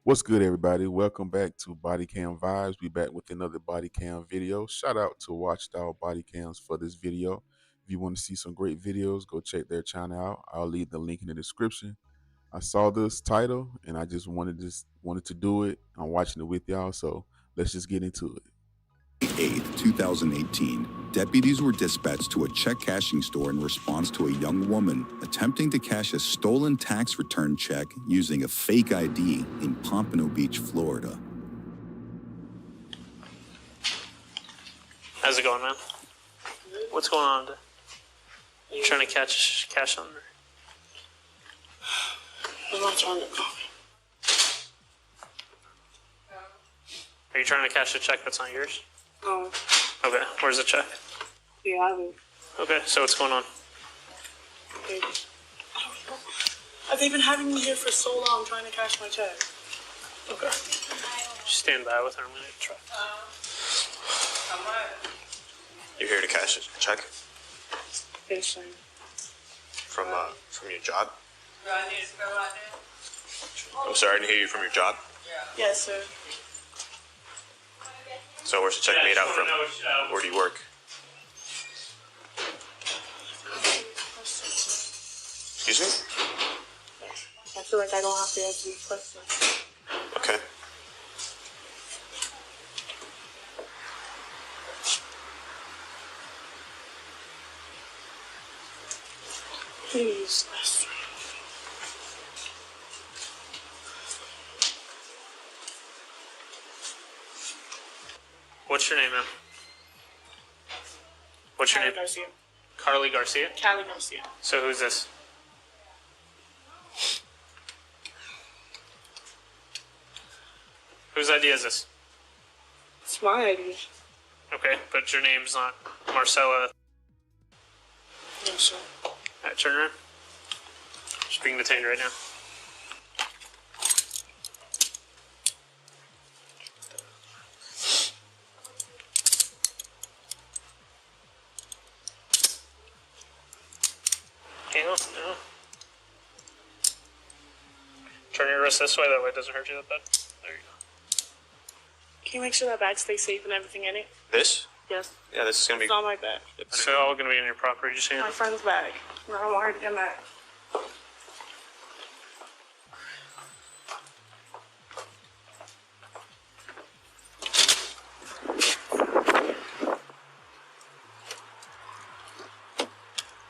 What's good, everybody? Welcome back to Bodycam Vibes. We back with another Bodycam video. Shout out to Watchstyle Bodycams for this video. If you want to see some great videos, go check their channel out. I'll leave the link in the description. I saw this title and I just wanted to do it. I'm watching it with y'all, so let's just get into it. 8th, 2018, deputies were dispatched to a check cashing store in response to a young woman attempting to cash a stolen tax return check using a fake ID in Pompano Beach, Florida. How's it going, man? What's going on? You trying to cash on her? I'm not trying to. Are you trying to cash a check that's not yours? No. Okay, where's the check? Yeah, I do. Okay, so what's going on? Okay. They've been having me here for so long trying to cash my check. Okay. Just stand by with her a minute. Try. You're here to cash a check Yes, sir. from your job? I'm sorry, I didn't hear you from your job. Yes, sir. So where's the check made out from? Where do you work? Excuse me? I feel like I don't have to answer these questions. Okay. Please, Lester. What's your name, man? What's your Callie name? Garcia. Carly Garcia? Callie Garcia. So who's this? Whose idea is this? It's my idea. Okay, but your name's not Marcella. Yes, sir. Alright, turn around. She's being detained right now. No. Turn your wrist this way, that way it doesn't hurt you that bad. There you go. Can you make sure that bag stays safe and everything in it? This? Yes. Yeah, this is gonna be. It's not my bag. It's all going to be in your property, just saying. My friend's bag. I don't want her to get mad.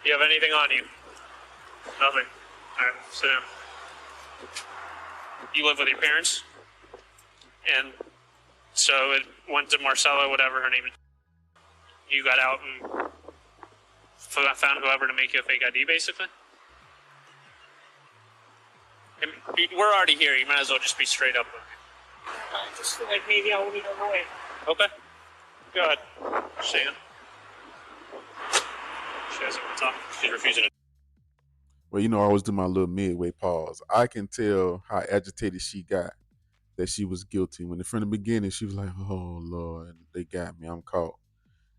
You have anything on you? Nothing. Alright, sit down. You live with your parents? And so it went to Marcella, whatever her name is. You got out and found whoever to make you a fake ID, basically? And we're already here. You might as well just be straight up with me. I just feel like maybe I will need a lawyer. Okay. Go ahead. Stand. She doesn't want to talk. She's refusing to. Well, I always do my little midway pause. I can tell how agitated she got that she was guilty. When from the beginning, she was like, oh, Lord, they got me. I'm caught.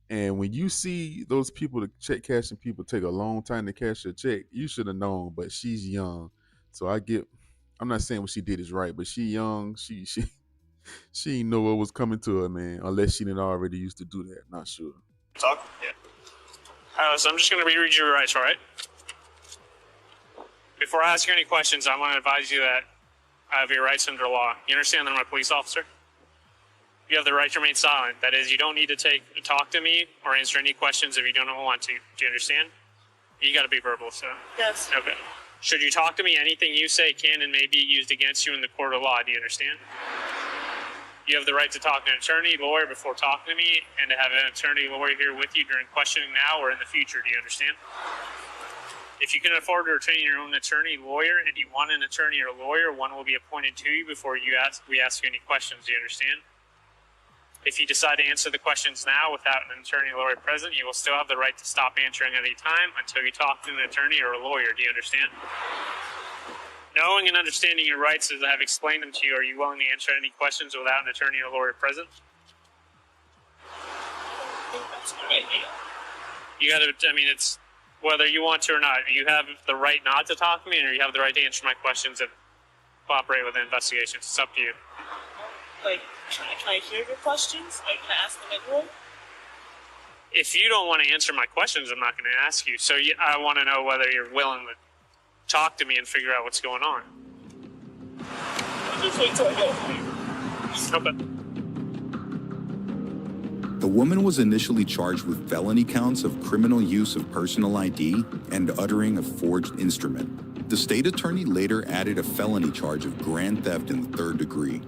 And when you see those people, the check cashing people, take a long time to cash a check, you should have known, but she's young. So I'm not saying what she did is right, but she young. She didn't know what was coming to her, man, unless she didn't already used to do that. Not sure. Talk? Yeah. Alright, so I'm just going to reread your rights, alright? Before I ask you any questions, I want to advise you that I have your rights under law. You understand that I'm a police officer? You have the right to remain silent. That is, you don't need to talk to me or answer any questions if you don't want to. Do you understand? You got to be verbal, so. Yes. Okay. Should you talk to me, anything you say can and may be used against you in the court of law. Do you understand? You have the right to talk to an attorney, lawyer before talking to me, and to have an attorney, lawyer here with you during questioning now or in the future. Do you understand? If you can afford to retain your own attorney, lawyer, and you want an attorney or lawyer, one will be appointed to you before we ask you any questions. Do you understand? If you decide to answer the questions now without an attorney or lawyer present, you will still have the right to stop answering at any time until you talk to an attorney or a lawyer. Do you understand? Knowing and understanding your rights as I have explained them to you, are you willing to answer any questions without an attorney or lawyer present? I think that's a good idea. You got to, it's whether you want to or not. You have the right not to talk to me, or you have the right to answer my questions. cooperate with the investigation. It's up to you. Like, can I hear your questions? Like, can I ask them anyway? If you don't want to answer my questions, I'm not going to ask you. So I want to know whether you're willing to talk to me and figure out what's going on. I'll just wait till I get home. Okay. The woman was initially charged with felony counts of criminal use of personal ID and uttering a forged instrument. The state attorney later added a felony charge of grand theft in the third degree.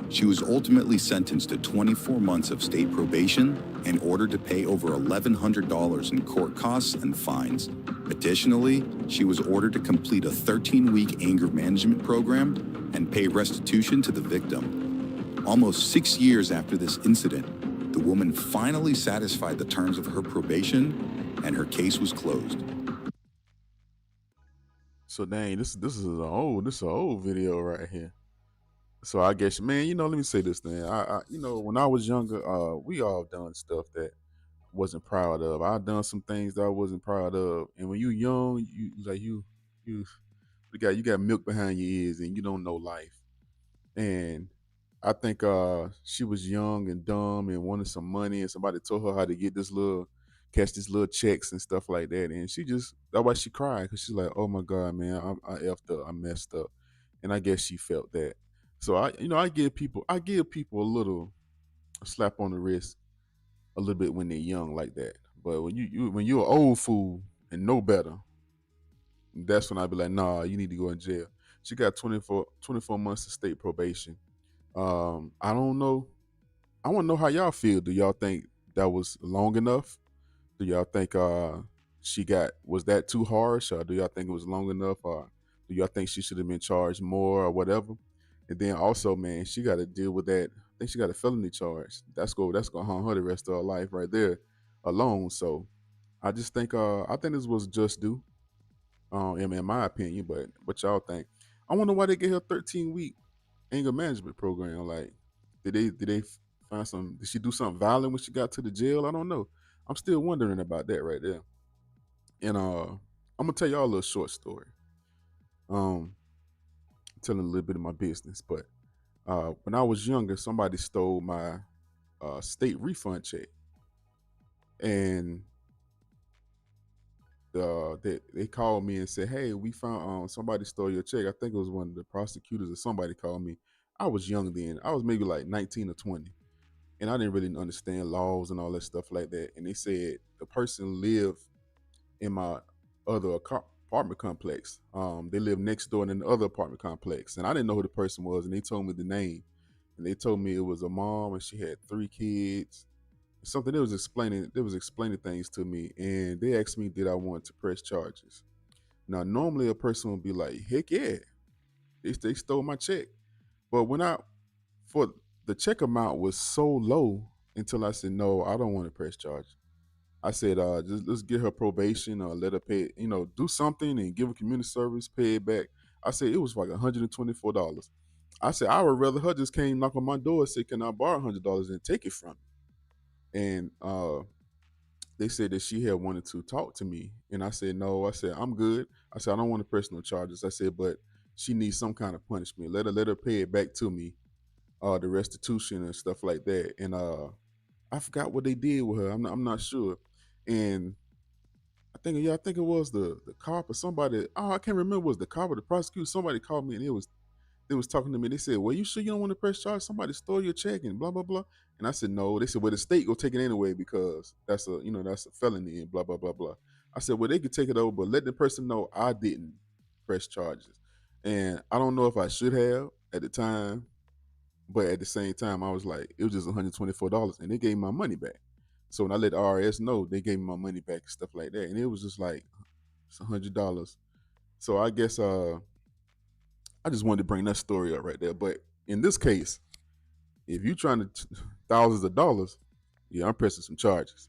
She was ultimately sentenced to 24 months of state probation and ordered to pay over $1,100 in court costs and fines. Additionally, she was ordered to complete a 13-week anger management program and pay restitution to the victim. Almost 6 years after this incident, the woman finally satisfied the terms of her probation and her case was closed. So dang, this is an old video right here. So I guess, man, let me say this thing. When I was younger, we all done stuff that wasn't proud of. I done some things that I wasn't proud of. And when you young, you got milk behind your ears and you don't know life. And I think she was young and dumb and wanted some money, and somebody told her how to catch these little checks and stuff like that. And that's why she cried, because she's like, oh my God, man, I effed up, I messed up. And I guess she felt that. So I give people a little slap on the wrist a little bit when they're young like that. But when you're an old fool and know better, that's when I be like, nah, you need to go in jail. She got 24 months of state probation. I don't know. I want to know how y'all feel. Do y'all think that was long enough? Do y'all think was that too harsh, or do y'all think it was long enough, or do y'all think she should have been charged more or whatever? And then also, man, she got to deal with that. I think she got a felony charge. That's gonna haunt her the rest of her life right there alone. So I just think I think this was just due. In my opinion, but what y'all think? I wonder why they gave her a 13-week anger management program. Like, did they find some? Did she do something violent when she got to the jail? I don't know. I'm still wondering about that right there. And I'm gonna tell y'all a little short story. Telling a little bit of my business, but when I was younger, somebody stole my state refund check, and they called me and said, "Hey, we found somebody stole your check." I think it was one of the prosecutors or somebody called me. I was young then. I was maybe like 19 or 20, and I didn't really understand laws and all that stuff like that. And they said the person lived in my other apartment complex. They lived next door in another apartment complex, and I didn't know who the person was. And they told me the name, and they told me it was a mom and she had 3 kids. Something they was explaining things to me, and they asked me did I want to press charges. Now normally a person would be like, heck yeah, they stole my check. But for the check amount was so low until I said no, I don't want to press charges. I said, just let's get her probation or let her pay, do something and give her community service, pay it back. I said it was like $124. I said I would rather her just came knock on my door and say, can I borrow $100 and take it from me? And they said that she had wanted to talk to me. And I said, no. I said, I'm good. I said, I don't want to press no charges. I said, but she needs some kind of punishment. Let her pay it back to me, the restitution and stuff like that. And I forgot what they did with her. I'm not sure. And I think it was the cop or somebody. Oh, I can't remember. It was the cop or the prosecutor. Somebody called me and they was talking to me. They said, well, you sure you don't want to press charge? Somebody stole your check and blah blah blah. And I said, no. They said, well, the state will take it anyway because that's a felony and blah blah blah blah. I said, well, they could take it over, but let the person know I didn't press charges. And I don't know if I should have at the time, but at the same time, I was like, it was just $124, and they gave me my money back. So when I let the RS know, they gave me my money back and stuff like that, and it was just like it's $100. So I guess I just wanted to bring that story up right there. But in this case, if you're trying to thousands of dollars, yeah, I'm pressing some charges.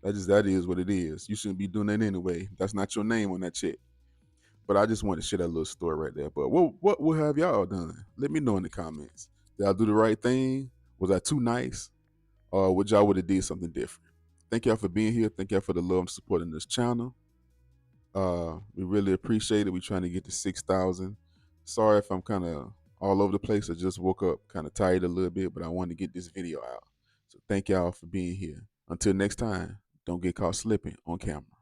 That is what it is. You shouldn't be doing that anyway. That's not your name on that check. But I just wanted to share that little story right there. But what have y'all done? Let me know in the comments. Did I do the right thing? Was I too nice? Or would y'all would have did something different? Thank y'all for being here. Thank y'all for the love and support in this channel. We really appreciate it. We're trying to get to 6,000 Sorry if I'm kind of all over the place. I just woke up kind of tired a little bit, but I wanted to get this video out. So thank y'all for being here. Until next time, don't get caught slipping on camera.